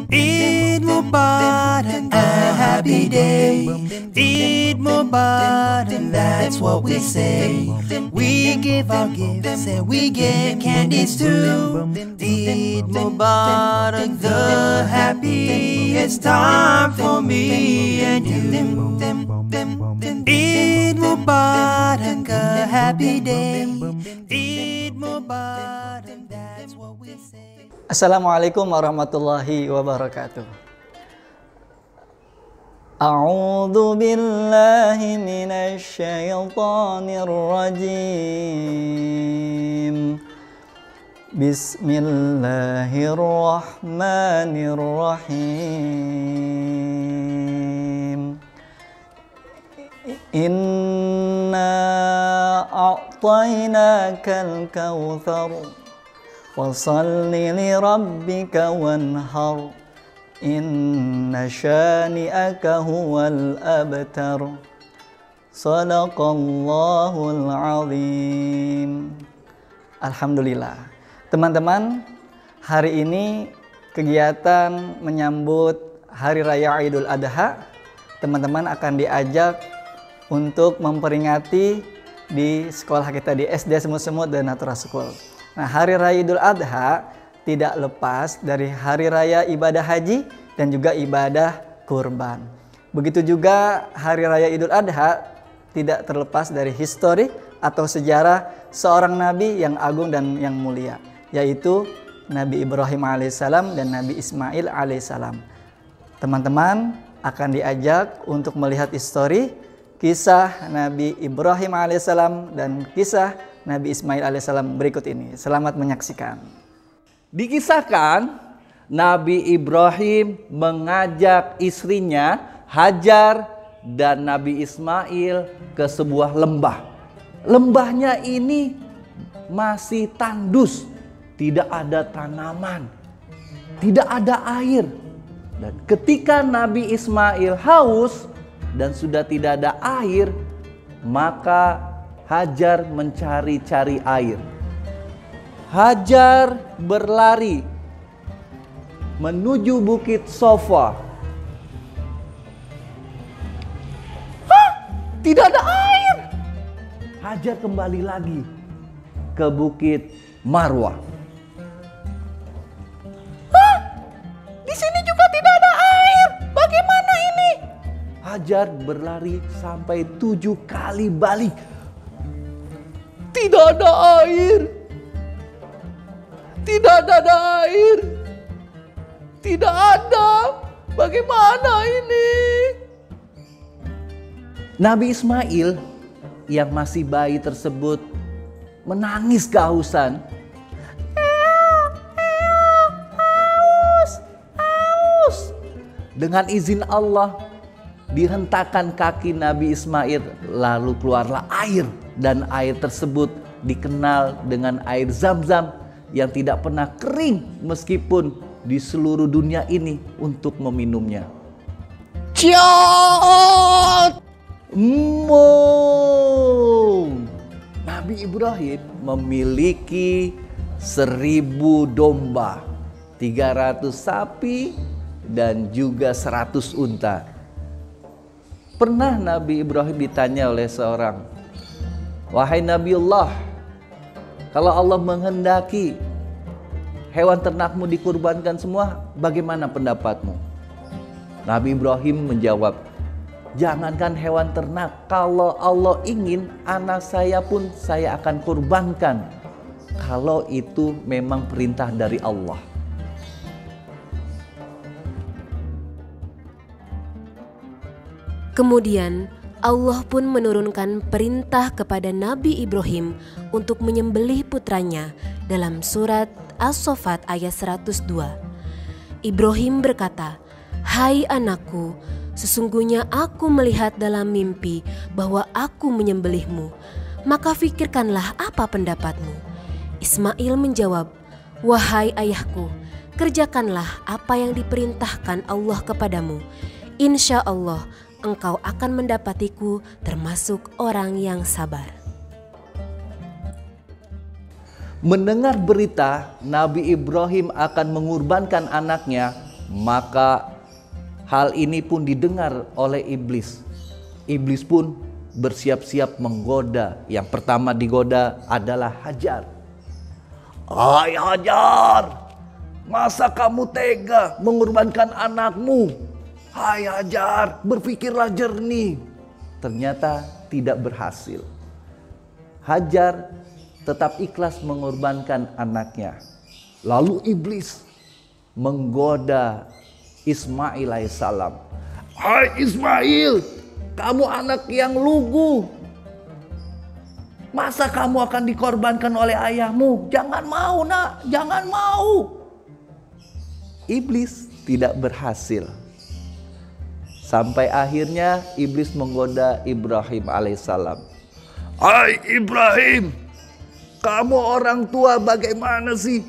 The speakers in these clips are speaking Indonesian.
Eid Mubarak, a happy day. Eid Mubarak, that's what we say. We give our gifts and we get candies too. Eid Mubarak, the happiest time for me and you. Eid Mubarak, a happy day. Eid Mubarak, that's what we say. Assalamualaikum warahmatullahi wabarakatuh. A'udzu billahi minasy syaithanir rajim. Bismillahirrahmanirrahim. Inna a'tainakal kautsar Fasalli li rabbika wanhar Inna syani'aka huwal abtar Sadaqallahul azim. Alhamdulillah. Teman-teman, hari ini kegiatan menyambut Hari Raya Idul Adha. Teman-teman akan diajak untuk memperingati di sekolah kita di SD Semut-Semut dan Natura School. Nah, Hari Raya Idul Adha tidak lepas dari Hari Raya Ibadah Haji dan juga ibadah kurban. Begitu juga Hari Raya Idul Adha tidak terlepas dari histori atau sejarah seorang Nabi yang agung dan yang mulia, yaitu Nabi Ibrahim alaihissalam dan Nabi Ismail alaihissalam. Teman-teman akan diajak untuk melihat histori kisah Nabi Ibrahim alaihissalam dan kisah Nabi Ismail alaihissalam berikut ini. Selamat menyaksikan. Dikisahkan Nabi Ibrahim mengajak istrinya Hajar dan Nabi Ismail ke sebuah lembah. Lembahnya ini masih tandus, tidak ada tanaman, tidak ada air. Dan ketika Nabi Ismail haus dan sudah tidak ada air, maka Hajar mencari-cari air. Hajar berlari menuju Bukit Sofa. Tidak ada air. Hajar kembali lagi ke Bukit Marwah. Di sini juga tidak ada air. Bagaimana ini? Hajar berlari sampai 7 kali balik. Tidak ada air. Tidak ada air. Tidak ada. Bagaimana ini? Nabi Ismail yang masih bayi tersebut menangis kehausan. Haus. Dengan izin Allah, dihentakkan kaki Nabi Ismail, lalu keluarlah air. Dan air tersebut dikenal dengan air Zam-Zam yang tidak pernah kering meskipun di seluruh dunia ini untuk meminumnya. Ciot! Nabi Ibrahim memiliki 1000 domba, 300 sapi, dan juga 100 unta. Pernah Nabi Ibrahim ditanya oleh seorang, "Wahai Nabiullah, kalau Allah menghendaki hewan ternakmu dikurbankan semua, bagaimana pendapatmu?" Nabi Ibrahim menjawab, "Jangankan hewan ternak, kalau Allah ingin, anak saya pun saya akan kurbankan, kalau itu memang perintah dari Allah." Kemudian Allah pun menurunkan perintah kepada Nabi Ibrahim untuk menyembelih putranya dalam surat As-Saffat ayat 102. Ibrahim berkata, "Hai anakku, sesungguhnya aku melihat dalam mimpi bahwa aku menyembelihmu. Maka fikirkanlah apa pendapatmu." Ismail menjawab, "Wahai ayahku, kerjakanlah apa yang diperintahkan Allah kepadamu. Insya Allah engkau akan mendapatiku termasuk orang yang sabar." mendengar berita Nabi Ibrahim akan mengorbankan anaknya, maka hal ini pun didengar oleh iblis. Iblis pun bersiap-siap menggoda. Yang pertama digoda adalah Hajar. Hai Hajar, masa kamu tega mengorbankan anakmu? Hai Hajar, berpikirlah jernih. Ternyata tidak berhasil. Hajar tetap ikhlas mengorbankan anaknya. Lalu iblis menggoda Ismail alaihissalam. Hai Ismail, kamu anak yang lugu. Masa kamu akan dikorbankan oleh ayahmu? Jangan mau nak, jangan mau. Iblis tidak berhasil. Sampai akhirnya iblis menggoda Ibrahim alaihissalam. Hai Ibrahim, kamu orang tua bagaimana sih?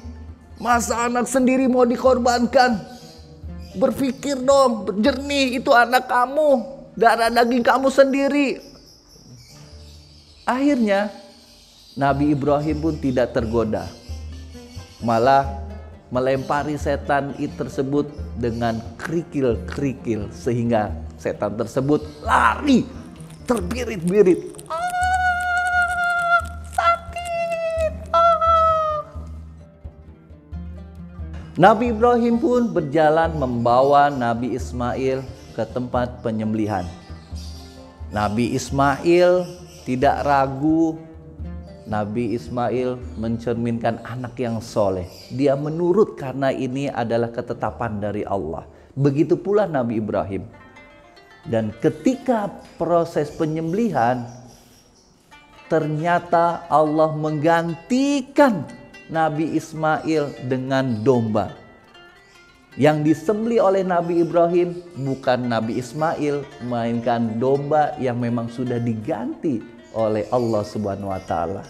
Masa anak sendiri mau dikorbankan? Berpikir dong, jernih, itu anak kamu, darah daging kamu sendiri. Akhirnya Nabi Ibrahim pun tidak tergoda, malah melempari setan tersebut dengan kerikil-kerikil sehingga setan tersebut lari terbirit-birit. Nabi Ibrahim pun berjalan membawa Nabi Ismail ke tempat penyembelihan. Nabi Ismail tidak ragu. Nabi Ismail mencerminkan anak yang soleh. Dia menurut karena ini adalah ketetapan dari Allah. Begitu pula Nabi Ibrahim. Dan ketika proses penyembelihan, ternyata Allah menggantikan Nabi Ismail dengan domba. Yang disembelih oleh Nabi Ibrahim bukan Nabi Ismail, melainkan domba yang memang sudah diganti oleh Allah Subhanahu wa taala.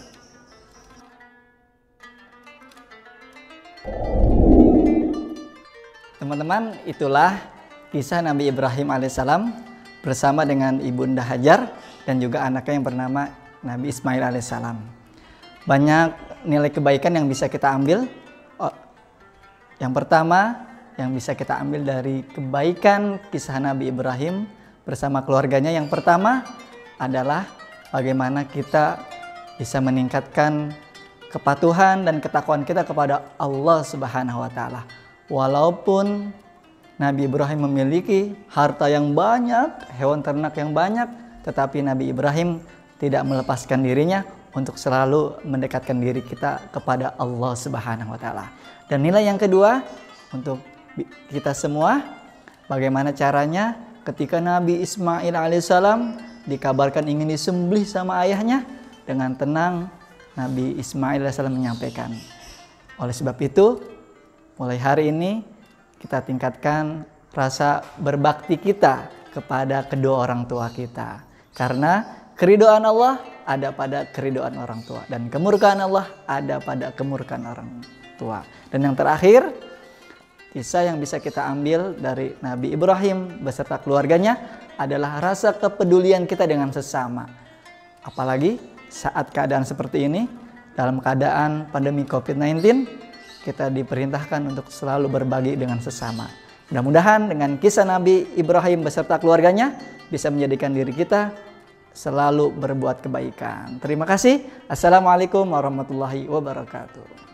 Teman-teman, itulah kisah Nabi Ibrahim alaihissalam bersama dengan Ibunda Hajar dan juga anaknya yang bernama Nabi Ismail alaihissalam. Banyak nilai kebaikan yang bisa kita ambil. Yang pertama yang bisa kita ambil dari kebaikan kisah Nabi Ibrahim bersama keluarganya, yang pertama adalah bagaimana kita bisa meningkatkan kepatuhan dan ketakwaan kita kepada Allah Subhanahu wa taala. Walaupun Nabi Ibrahim memiliki harta yang banyak, hewan ternak yang banyak, tetapi Nabi Ibrahim tidak melepaskan dirinya untuk selalu mendekatkan diri kita kepada Allah Subhanahu wa taala. Dan nilai yang kedua untuk kita semua, bagaimana caranya ketika Nabi Ismail alaihissalam dikabarkan ingin disembelih sama ayahnya, dengan tenang Nabi Ismail alaihissalam menyampaikan. Oleh sebab itu, mulai hari ini kita tingkatkan rasa berbakti kita kepada kedua orang tua kita. Karena keridhaan Allah ada pada keridhaan orang tua, dan kemurkaan Allah ada pada kemurkaan orang tua. Dan yang terakhir, kisah yang bisa kita ambil dari Nabi Ibrahim beserta keluarganya adalah rasa kepedulian kita dengan sesama. Apalagi saat keadaan seperti ini, dalam keadaan pandemi COVID-19, kita diperintahkan untuk selalu berbagi dengan sesama. Mudah-mudahan dengan kisah Nabi Ibrahim beserta keluarganya bisa menjadikan diri kita selalu berbuat kebaikan. Terima kasih. Assalamualaikum warahmatullahi wabarakatuh.